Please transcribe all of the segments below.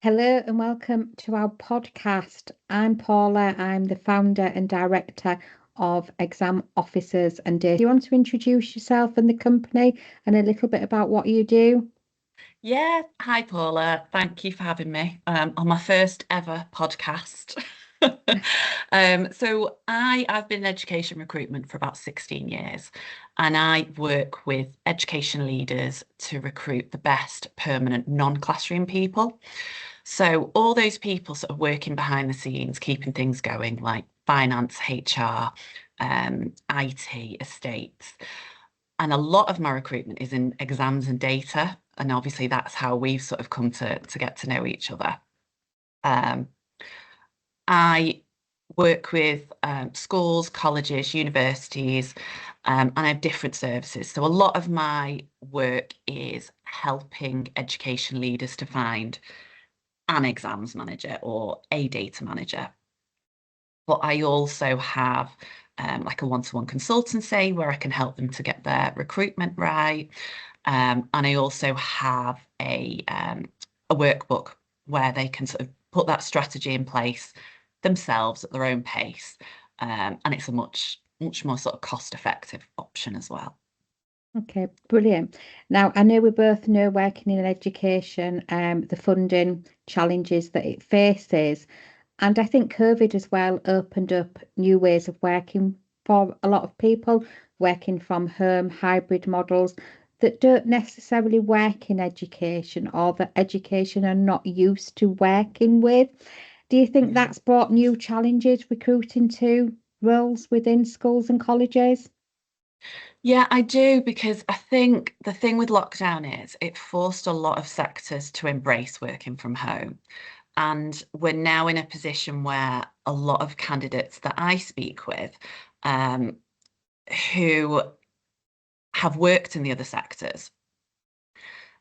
Hello and welcome to our podcast. I'm Paula. I'm the founder and director of Exam Officers and Data. Do you want to introduce yourself and the company and a little bit about what you do? Yeah, hi Paula. Thank you for having me on my first ever podcast. I've been in education recruitment for about 16 years, and I work with education leaders to recruit the best permanent non-classroom people. So all those people sort of working behind the scenes, keeping things going, like finance, HR, IT, estates. And a lot of my recruitment is in exams and data. And obviously that's how we've sort of come to get to know each other. Um, I work with schools, colleges, universities, and I have different services. So a lot of my work is helping education leaders to find an exams manager or a data manager. But I also have like a one-to-one consultancy where I can help them to get their recruitment right. And I also have a workbook where they can sort of put that strategy in place themselves at their own pace. And it's a much more sort of cost-effective option as well. Okay, brilliant. Now, I know we both know working in education, the funding challenges that it faces. And I think COVID as well opened up new ways of working for a lot of people, working from home, hybrid models that don't necessarily work in education or that education are not used to working with. Do you think Yeah. that's brought new challenges recruiting to roles within schools and colleges? Yeah, I do because I think the thing with lockdown is it forced a lot of sectors to embrace working from home. And we're now in a position where a lot of candidates that I speak with, um, who have worked in the other sectors,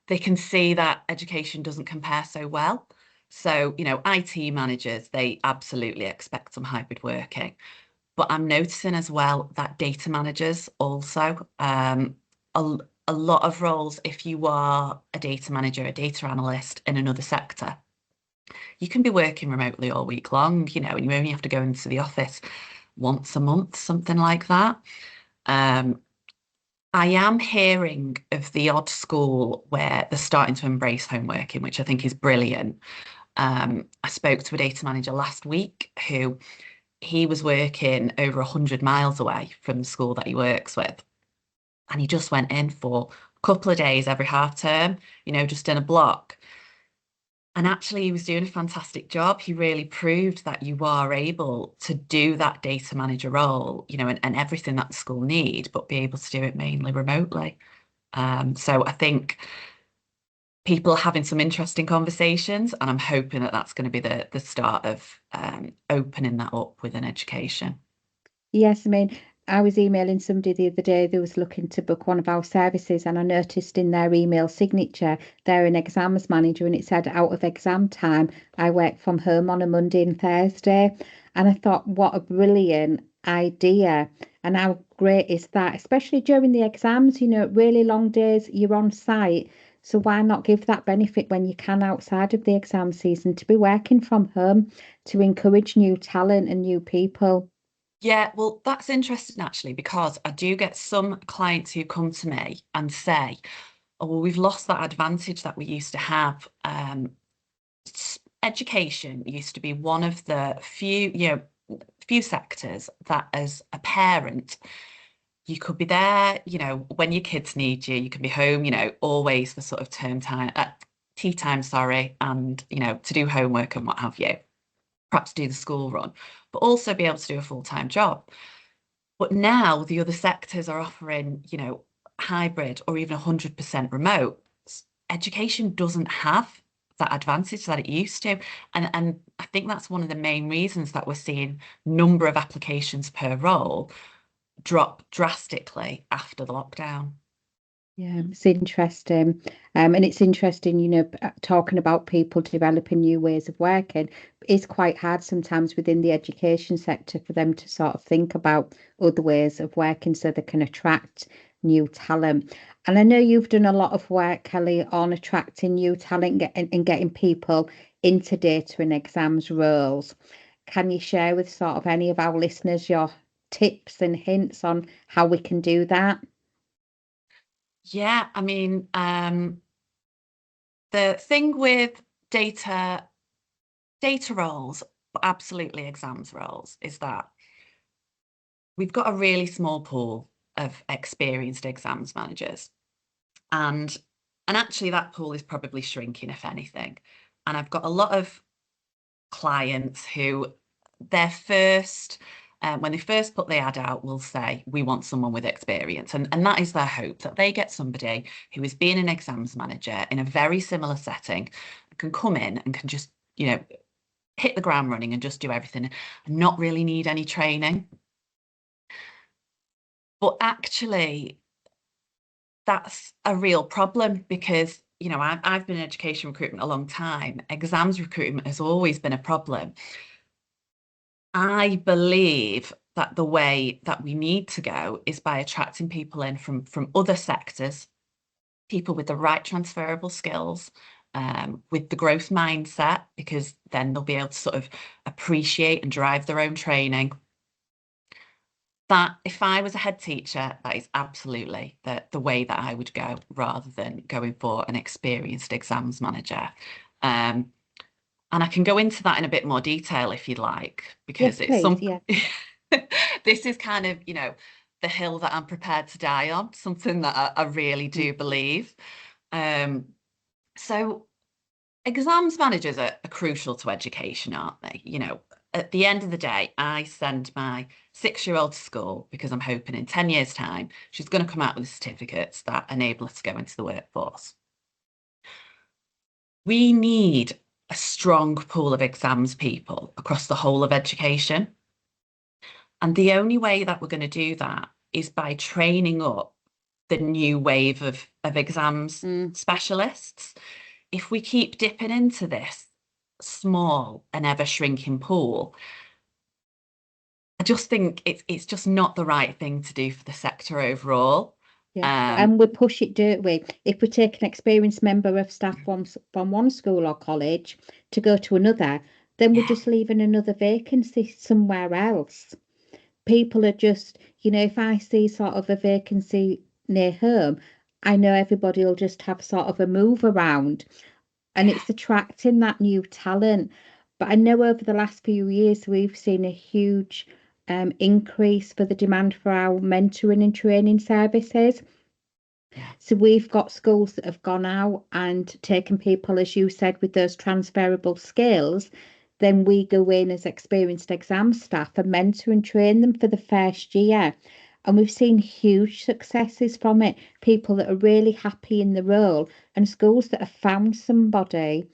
they can see that education doesn't compare so well. So, IT managers, they absolutely expect some hybrid working. But I'm noticing as well that data managers also, a, a lot of roles, if you are a data manager, a data analyst in another sector, you can be working remotely all week long, and you only have to go into the office once a month, something like that. Um, I am hearing of the odd school where they're starting to embrace home working, which I think is brilliant. I spoke to a data manager last week who he was working over 100 miles away from the school that he works with. And he just went in for a couple of days every half term, just in a block. And actually, he was doing a fantastic job. He really proved that you are able to do that data manager role, and everything that the school need, but be able to do it mainly remotely. So I think people are having some interesting conversations, and I'm hoping that that's going to be the start of opening that up within education. Yes, I mean, I was emailing somebody the other day that was looking to book one of our services, and I noticed in their email signature they're an exams manager, and it said out of exam time, I work from home on a Monday and Thursday. And I thought, what a brilliant idea. And how great is that, especially during the exams, really long days, you're on site. So why not give that benefit when you can outside of the exam season to be working from home to encourage new talent and new people? Yeah, well, that's interesting actually, because I do get some clients who come to me and say, oh, well, we've lost that advantage that we used to have. Education used to be one of the few sectors that as a parent, you could be there, when your kids need you, you can be home, always for sort of term time, tea time, sorry, and, to do homework and what have you, perhaps do the school run, but also be able to do a full-time job. But now the other sectors are offering, hybrid or even 100% remote. Education doesn't have that advantage that it used to. And I think that's one of the main reasons that we're seeing number of applications per role drop drastically after the lockdown. Yeah, it's interesting. And it's interesting, talking about people developing new ways of working. It's quite hard sometimes within the education sector for them to sort of think about other ways of working so they can attract new talent. And I know you've done a lot of work, Kelly, on attracting new talent and getting people into data and exams roles. Can you share with sort of any of our listeners your tips and hints on how we can do that? Yeah, I mean, the thing with data roles, but absolutely exams roles, is that we've got a really small pool of experienced exams managers. And actually that pool is probably shrinking, if anything. And I've got a lot of clients who their first when they first put the ad out will say we want someone with experience, and that is their hope, that they get somebody who is being an exams manager in a very similar setting, can come in and can just hit the ground running and just do everything and not really need any training. But actually that's a real problem, because I've been in education recruitment a long time. Exams recruitment has always been a problem. I believe that the way that we need to go is by attracting people in from other sectors, people with the right transferable skills, with the growth mindset, because then they'll be able to sort of appreciate and drive their own training. That if I was a head teacher, that is absolutely the way that I would go, rather than going for an experienced exams manager. And I can go into that in a bit more detail if you'd like, Yes, because please. Yeah. this is kind of, the hill that I'm prepared to die on, something that I really do believe. So exams managers are crucial to education, aren't they? At the end of the day, I send my 6-year-old to school because I'm hoping in 10 years' time, she's going to come out with certificates that enable her to go into the workforce. We need a strong pool of exams people across the whole of education. And the only way that we're going to do that is by training up the new wave of exams specialists. If we keep dipping into this small and ever shrinking pool, I just think it's just not the right thing to do for the sector overall. Yeah, and we push it, don't we? If we take an experienced member of staff from one school or college to go to another, then we're Yeah, just leaving another vacancy somewhere else. People are just, if I see sort of a vacancy near home, I know everybody will just have sort of a move around, and yeah, it's attracting that new talent. But I know over the last few years, we've seen a huge increase for the demand for our mentoring and training services. yeah, So we've got schools that have gone out and taken people, as you said, with those transferable skills. Then we go in as experienced exam staff and mentor and train them for the first year. And we've seen huge successes from it. People that are really happy in the role, and schools that have found somebody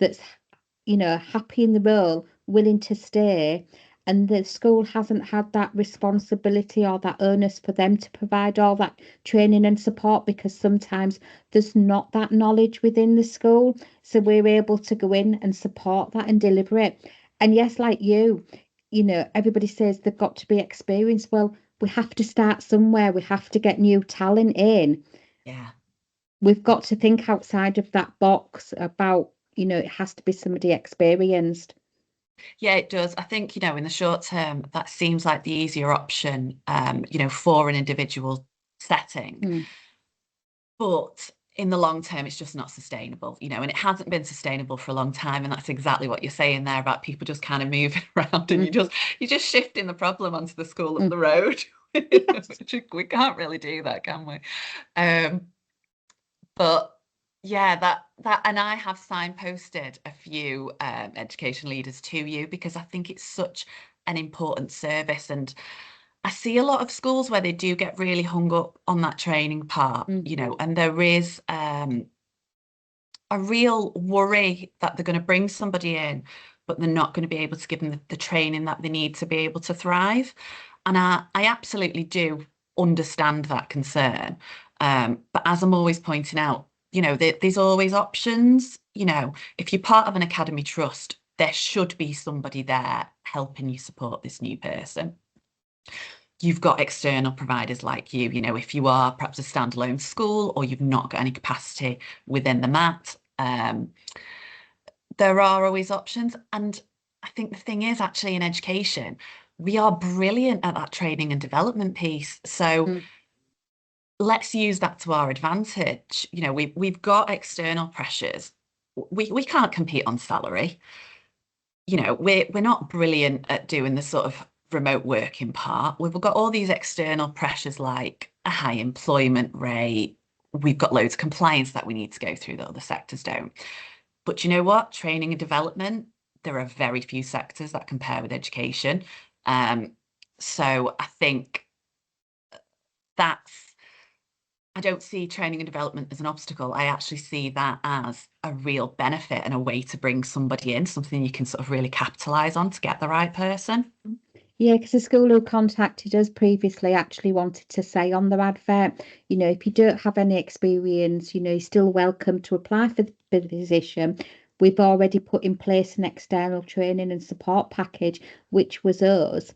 that's, happy in the role, willing to stay, and the school hasn't had that responsibility or that onus for them to provide all that training and support, because sometimes there's not that knowledge within the school. So we're able to go in and support that and deliver it. And yes, like everybody says they've got to be experienced. Well, we have to start somewhere. We have to get new talent in. yeah. We've got to think outside of that box about, it has to be somebody experienced. Yeah, it does. I think, in the short term, that seems like the easier option, for an individual setting. Mm. But in the long term, it's just not sustainable, and it hasn't been sustainable for a long time. And that's exactly what you're saying there about people just kind of moving around, and Mm. you're just shifting the problem onto the school up Mm. the road. Yes. Which we can't really do that, can we? But yeah, that and I have signposted a few education leaders to you, because I think it's such an important service. And I see a lot of schools where they do get really hung up on that training part, Mm. and there is a real worry that they're going to bring somebody in, but they're not going to be able to give them the training that they need to be able to thrive. And I absolutely do understand that concern. But as I'm always pointing out, there's always options. If you're part of an academy trust, there should be somebody there helping you support this new person. You've got external providers like if you are perhaps a standalone school or you've not got any capacity within the MAT, there are always options. And I think the thing is, actually, in education, we are brilliant at that training and development piece. So Mm. let's use that to our advantage. You know, we've got external pressures. We can't compete on salary. You know, we're not brilliant at doing the sort of remote working part. We've got all these external pressures like a high employment rate. We've got loads of compliance that we need to go through that other sectors don't. But you know what? Training and development, there are very few sectors that compare with education. Um, so I think that's, I don't see training and development as an obstacle. I actually see that as a real benefit and a way to bring somebody in, something you can sort of really capitalize on to get the right person. Yeah, because the school who contacted us previously actually wanted to say on their advert, if you don't have any experience, you're still welcome to apply for the position. We've already put in place an external training and support package, which was us.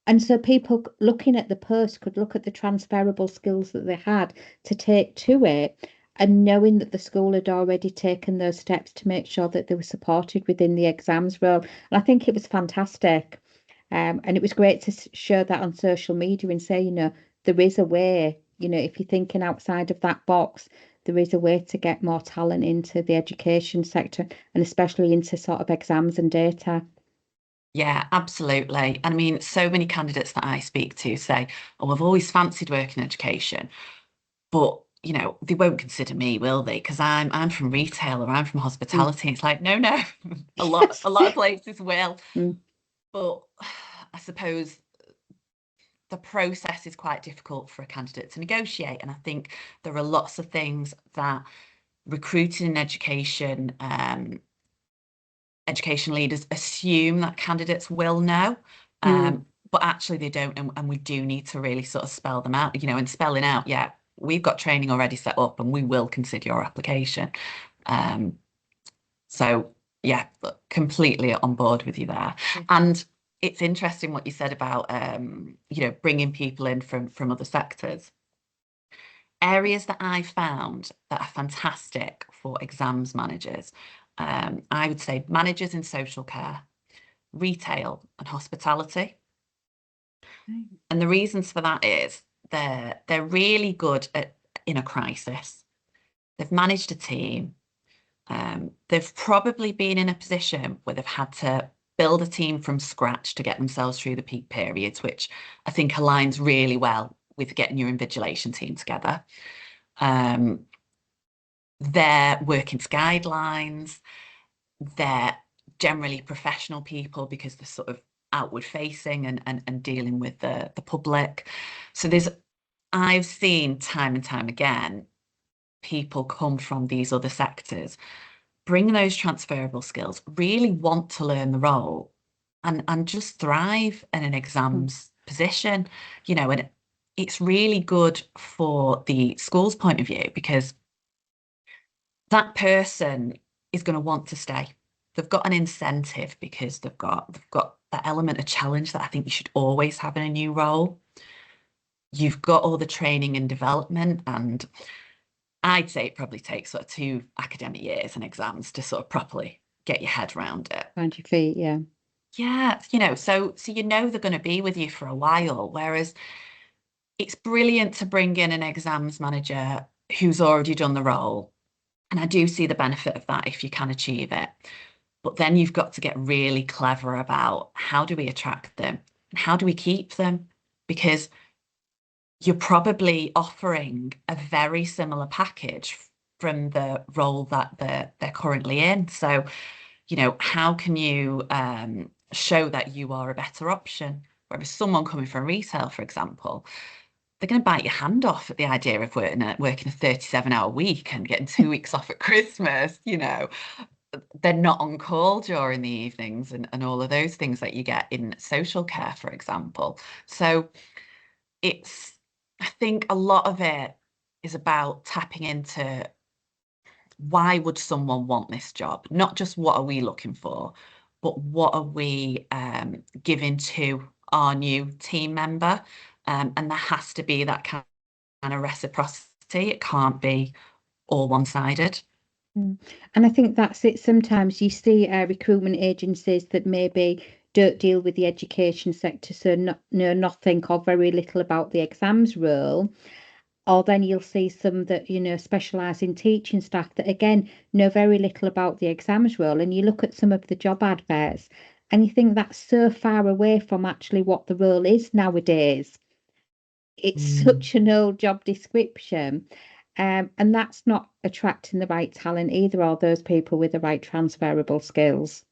And so people looking at the post could look at the transferable skills that they had to take to it, and knowing that the school had already taken those steps to make sure that they were supported within the exams role. And I think it was fantastic. And it was great to share that on social media and say, there is a way, if you're thinking outside of that box, there is a way to get more talent into the education sector and especially into sort of exams and data. Yeah, absolutely. And I mean, so many candidates that I speak to say, oh, I've always fancied working in education, but they won't consider me, will they? Because I'm from retail or I'm from Mm. hospitality. It's like, no, no, a lot of places will. Mm. But I suppose the process is quite difficult for a candidate to negotiate. And I think there are lots of things that recruiting in education, education leaders assume that candidates will know. Mm. But actually they don't, and we do need to really sort of spell them out, and spelling out, yeah, we've got training already set up and we will consider your application. Um, so yeah, completely on board with you there. Yeah. And it's interesting what you said about bringing people in from other sectors. Areas that I found that are fantastic for exams managers, I would say managers in social care, retail, and hospitality. Right. And the reasons for that is they're really good at in a crisis. They've managed a team. They've probably been in a position where they've had to build a team from scratch to get themselves through the peak periods, which I think aligns really well with getting your invigilation team together. Um, they're working to guidelines. They're generally professional people because they're sort of outward facing and dealing with the public. So I've seen time and time again people come from these other sectors, bring those transferable skills, really want to learn the role and just thrive in an Mm. exams position, and it's really good for the school's point of view because that person is going to want to stay. They've got an incentive because they've got that element of challenge that I think you should always have in a new role. You've got all the training and development, and I'd say it probably takes sort of 2 academic years and exams to sort of properly get your head around it. Find your feet, yeah. Yeah, so they're going to be with you for a while, whereas it's brilliant to bring in an exams manager who's already done the role. And I do see the benefit of that if you can achieve it. But then you've got to get really clever about how do we attract them and how do we keep them? Because you're probably offering a very similar package from the role that they're currently in. So, how can you show that you are a better option? Whereas someone coming from retail, for example, they're going to bite your hand off at the idea of working a 37-hour week and getting 2 weeks off at Christmas. They're not on call during the evenings and all of those things that you get in social care, for example. So I think a lot of it is about tapping into why would someone want this job? Not just what are we looking for, but what are we giving to our new team member? And there has to be that kind of reciprocity. It can't be all one-sided. And I think that's it. Sometimes you see recruitment agencies that maybe don't deal with the education sector, so know nothing or very little about the exams role. Or then you'll see some that, specialise in teaching staff that again know very little about the exams role. And you look at some of the job adverts and you think that's so far away from actually what the role is nowadays. It's Mm. such an old job description. And that's not attracting the right talent either, or those people with the right transferable skills.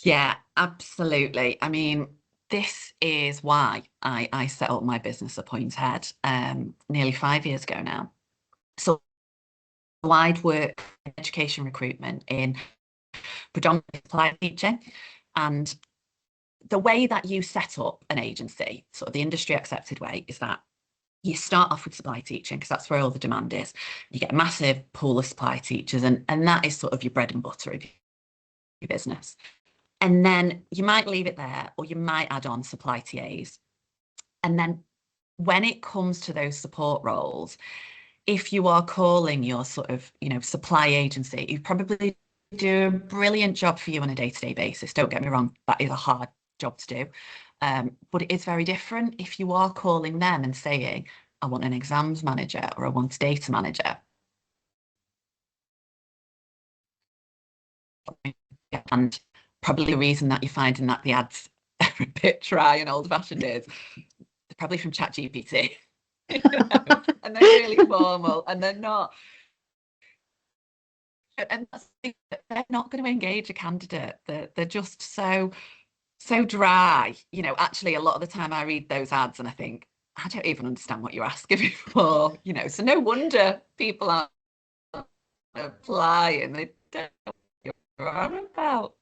Yeah, absolutely. I mean, this is why I set up my business, A Point Head, nearly 5 years ago now. So I'd work in education recruitment in predominantly supply teaching. And the way that you set up an agency, sort of the industry accepted way, is that you start off with supply teaching because that's where all the demand is. You get a massive pool of supply teachers, and that is sort of your bread and butter of your business. And then you might leave it there, or you might add on supply TAs. And then when it comes to those support roles, if you are calling your sort of, supply agency, you probably do a brilliant job for you on a day-to-day basis. Don't get me wrong, that is a hard job to do. But it is very different if you are calling them and saying, I want an exams manager or I want a data manager. And probably the reason that you're finding that the ads are a bit dry and old-fashioned is they're probably from ChatGPT. And they're really formal and they're not. And that's the thing, they're not going to engage a candidate. They're just so dry. Actually, a lot of the time I read those ads and I think, I don't even understand what you're asking me for. So no wonder people aren't applying. They don't know what you're on about.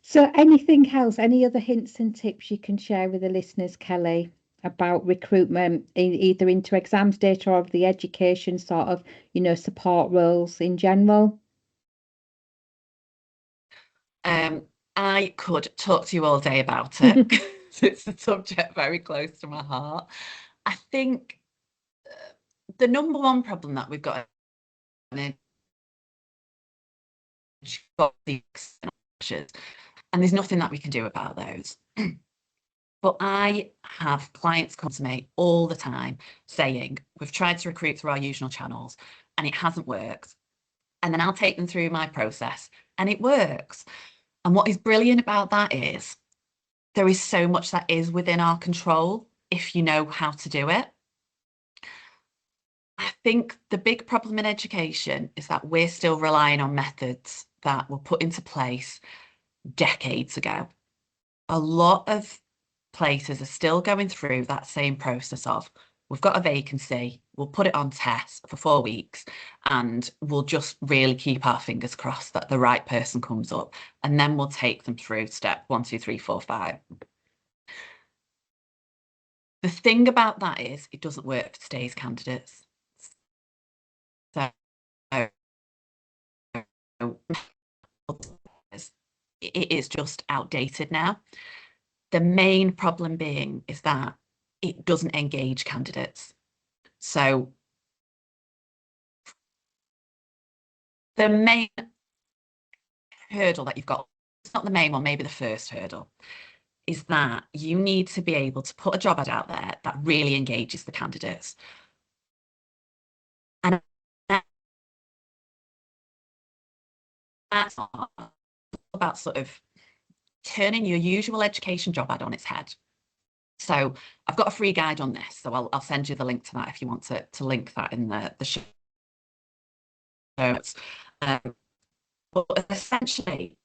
So, anything else? Any other hints and tips you can share with the listeners, Kelly, about recruitment, either into exams data or the education sort of, support roles in general? I could talk to you all day about it. It's a subject very close to my heart. I think the number one problem that we've got in education, and there's nothing that we can do about those. But I have clients come to me all the time saying, we've tried to recruit through our usual channels and it hasn't worked. And then I'll take them through my process and it works. And what is brilliant about that is there is so much that is within our control if you know how to do it. I think the big problem in education is that we're still relying on methods that were put into place decades ago. A lot of places are still going through that same process of, we've got a vacancy, we'll put it on test for 4 weeks, and we'll just really keep our fingers crossed that the right person comes up, and then we'll take them through step 1, 2, 3, 4, 5. The thing about that is it doesn't work for today's candidates. So it is just outdated now. The main problem being is that it doesn't engage candidates. So the main hurdle that you've got, it's not the main one, maybe the first hurdle, is that you need to be able to put a job ad out there that really engages the candidates. And that's about sort of turning your usual education job ad on its head. So I've got a free guide on this, so I'll send you the link to that if you want to link that in the show notes. But essentially,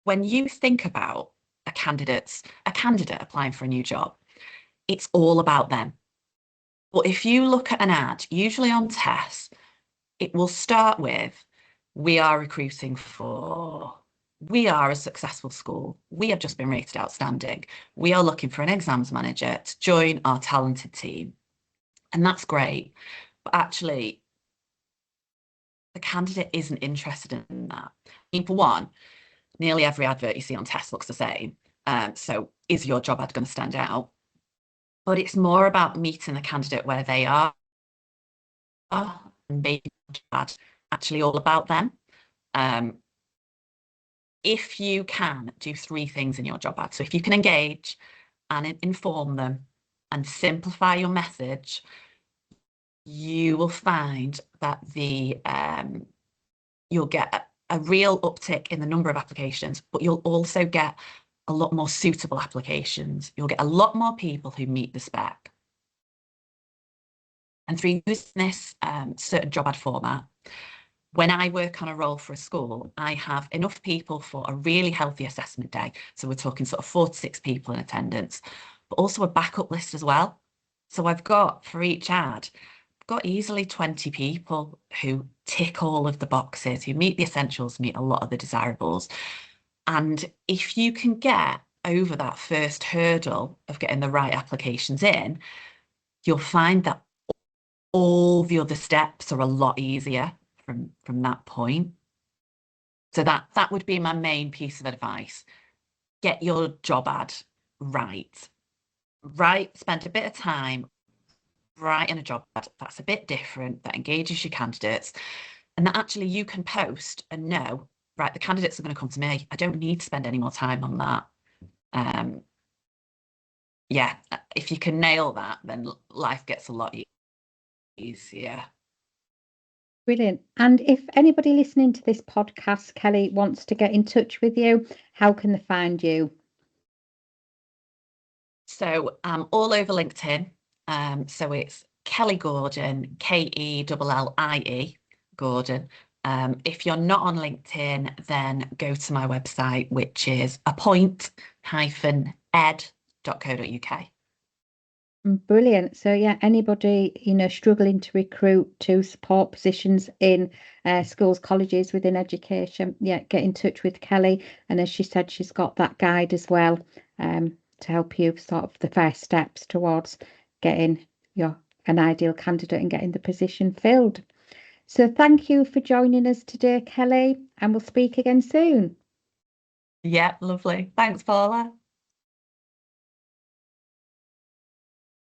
when you think about a candidate applying for a new job, it's all about them. But if you look at an ad, usually on tests, it will start with, we are recruiting for, we are a successful school. We have just been rated outstanding. We are looking for an exams manager to join our talented team. And that's great. But actually, the candidate isn't interested in that. I mean, for one, nearly every advert you see on tests looks the same. So is your job ad going to stand out? But it's more about meeting the candidate where they are make your job ad actually all about them. If you can do 3 things in your job ad, so if you can engage and inform them and simplify your message, you will find that you'll get a real uptick in the number of applications, but you'll also get a lot more suitable applications. You'll get a lot more people who meet the spec. And through using this certain job ad format, when I work on a role for a school, I have enough people for a really healthy assessment day. So we're talking sort of 4 to 6 people in attendance, but also a backup list as well. So I've got, for each ad, I've got easily 20 people who tick all of the boxes, who meet the essentials, meet a lot of the desirables. And if you can get over that first hurdle of getting the right applications in, you'll find that all the other steps are a lot easier from that point. So that would be my main piece of advice. Get your job ad right. Spend a bit of time writing a job ad that's a bit different, that engages your candidates, and that actually you can post and know, right, the candidates are going to come to me. I don't need to spend any more time on that. Yeah, if you can nail that, then life gets a lot easier. Brilliant. And if anybody listening to this podcast, Kelly, wants to get in touch with you, how can they find you? So I'm all over LinkedIn. So it's Kelly Gordon, Kellie, Gordon. If you're not on LinkedIn, then go to my website, which is appoint-ed.co.uk. Brilliant. So yeah, anybody, struggling to recruit to support positions in schools, colleges within education, yeah, get in touch with Kelly. And as she said, she's got that guide as well, to help you sort of the first steps towards getting an ideal candidate and getting the position filled. So thank you for joining us today, Kelly, and we'll speak again soon. Yeah, lovely. Thanks, Paula.